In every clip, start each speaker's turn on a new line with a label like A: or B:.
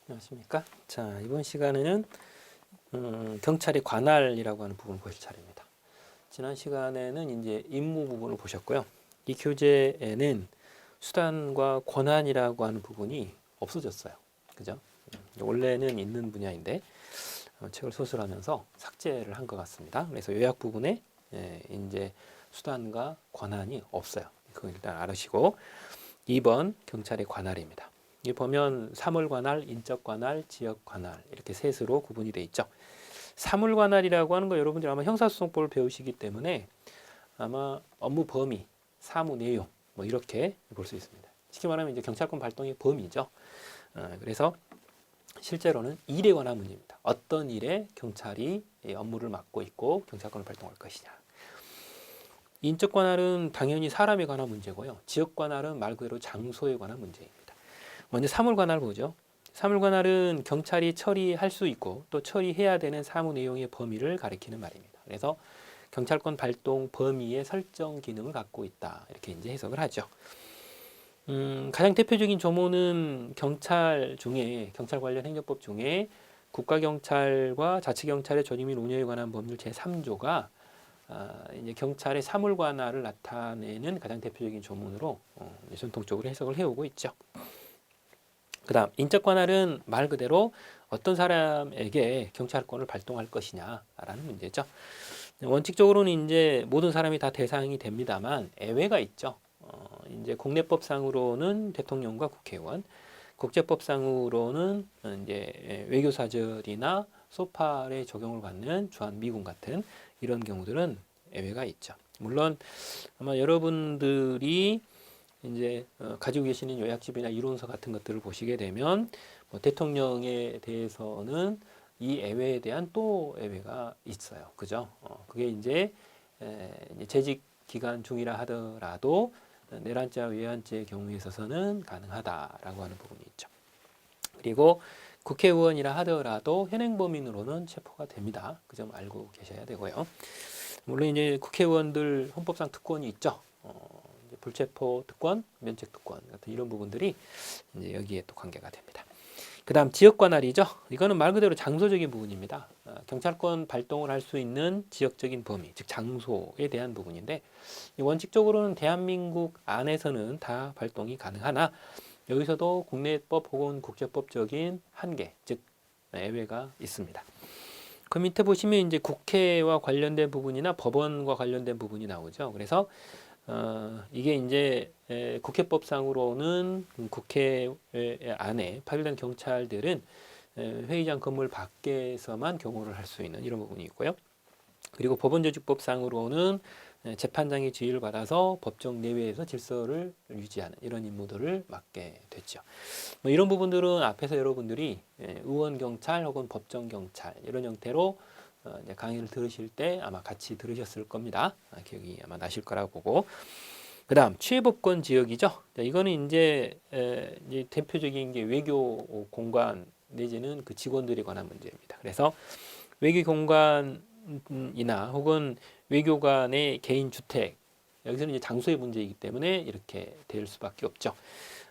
A: 안녕하십니까? 자, 이번 시간에는 경찰의 관할이라고 하는 부분을 보실 차례입니다. 지난 시간에는 이제 임무 부분을 보셨고요. 이 교재에는 수단과 권한이라고 하는 부분이 없어졌어요. 그죠? 원래는 있는 분야인데 책을 소설하면서 삭제를 한 것 같습니다. 그래서 요약 부분에 이제 수단과 권한이 없어요. 그거 일단 알으시고 2번 경찰의 관할입니다. 여기 보면 사물관할, 인적관할, 지역관할 이렇게 셋으로 구분이 되어 있죠. 사물관할이라고 하는 거 여러분들 아마 형사소송법을 배우시기 때문에 아마 업무 범위, 사무 내용 뭐 이렇게 볼 수 있습니다. 쉽게 말하면 이제 경찰권 발동의 범위죠. 그래서 실제로는 일에 관한 문제입니다. 어떤 일에 경찰이 업무를 맡고 있고 경찰권을 발동할 것이냐. 인적관할은 당연히 사람에 관한 문제고요. 지역관할은 말 그대로 장소에 관한 문제입니다. 먼저 사물관할 보죠. 사물관할은 경찰이 처리할 수 있고 또 처리해야 되는 사무 내용의 범위를 가리키는 말입니다. 그래서 경찰권 발동 범위의 설정 기능을 갖고 있다. 이렇게 이제 해석을 하죠. 가장 대표적인 조문은 경찰 관련 행정법 중에 국가경찰과 자치경찰의 조직 및 운영에 관한 법률 제3조가 이제 경찰의 사물관할을 나타내는 가장 대표적인 조문으로 전통적으로 해석을 해오고 있죠. 그 다음 인적관할은 말 그대로 어떤 사람에게 경찰권을 발동할 것이냐라는 문제죠. 원칙적으로는 이제 모든 사람이 다 대상이 됩니다만 예외가 있죠. 이제 국내법상으로는 대통령과 국회의원, 국제법상으로는 이제 외교사절이나 소팔에 적용을 받는 주한미군 같은 이런 경우들은 예외가 있죠. 물론 아마 여러분들이 이제 가지고 계시는 요약집이나 이론서 같은 것들을 보시게 되면 뭐 대통령에 대해서는 이 예외에 대한 또 예외가 있어요. 그죠? 그게 이제 재직 기간 중이라 하더라도 내란죄와 외환죄의 경우에 있어서는 가능하다라고 하는 부분이 있죠. 그리고 국회의원이라 하더라도 현행범인으로는 체포가 됩니다. 그 점 알고 계셔야 되고요. 물론 이제 국회의원들 헌법상 특권이 있죠. 불체포 특권, 면책 특권 같은 이런 부분들이 이제 여기에 또 관계가 됩니다. 그 다음 지역관할이죠. 이거는 말 그대로 장소적인 부분입니다. 경찰권 발동을 할 수 있는 지역적인 범위, 즉 장소에 대한 부분인데 원칙적으로는 대한민국 안에서는 다 발동이 가능하나 여기서도 국내법 혹은 국제법적인 한계, 즉 예외가 있습니다. 그 밑에 보시면 이제 국회와 관련된 부분이나 법원과 관련된 부분이 나오죠. 그래서 이게 이제 국회법상으로는 국회 안에 파견된 경찰들은 회의장 건물 밖에서만 경호를 할 수 있는 이런 부분이 있고요. 그리고 법원조직법상으로는 재판장의 지휘를 받아서 법정 내외에서 질서를 유지하는 이런 임무들을 맡게 됐죠. 뭐 이런 부분들은 앞에서 여러분들이 의원경찰 혹은 법정경찰 이런 형태로 이제 강의를 들으실 때 아마 같이 들으셨을 겁니다. 기억이 아마 나실 거라고 보고. 그 다음 취해법권 지역이죠. 이거는 이제 대표적인 게 외교 공간 내지는 그 직원들에 관한 문제입니다. 그래서 외교 공간이나 혹은 외교관의 개인 주택 여기서는 이제 장소의 문제이기 때문에 이렇게 될 수밖에 없죠.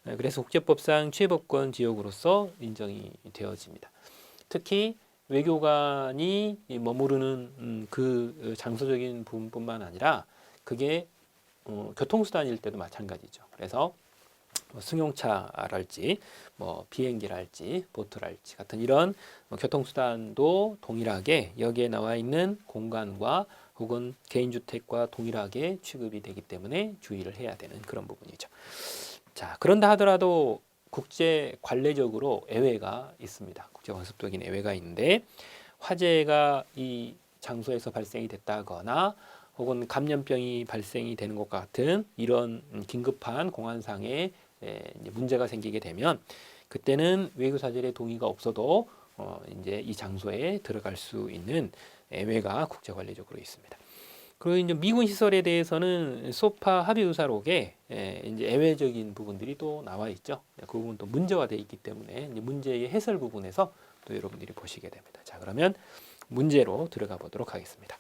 A: 그래서 국제법상 취해법권 지역으로서 인정이 되어집니다. 특히 외교관이 머무르는 그 장소적인 부분뿐만 아니라 그게 교통수단일 때도 마찬가지죠. 그래서 뭐 승용차랄지 뭐 비행기랄지 보트랄지 같은 이런 교통수단도 동일하게 여기에 나와 있는 공간과 혹은 개인주택과 동일하게 취급이 되기 때문에 주의를 해야 되는 그런 부분이죠. 자, 그런다 하더라도 국제 관례적으로 예외가 있습니다. 국제 관습적인 예외가 있는데 화재가 이 장소에서 발생이 됐다거나 혹은 감염병이 발생이 되는 것 같은 이런 긴급한 공안상의 문제가 생기게 되면 그때는 외교사절의 동의가 없어도 이제 이 장소에 들어갈 수 있는 예외가 국제 관례적으로 있습니다. 그리고 이제 미군 시설에 대해서는 소파 합의의사록에 이제 예외적인 부분들이 또 나와 있죠. 그 부분도 문제화되어 있기 때문에 이제 문제의 해설 부분에서 또 여러분들이 보시게 됩니다. 자, 그러면 문제로 들어가 보도록 하겠습니다.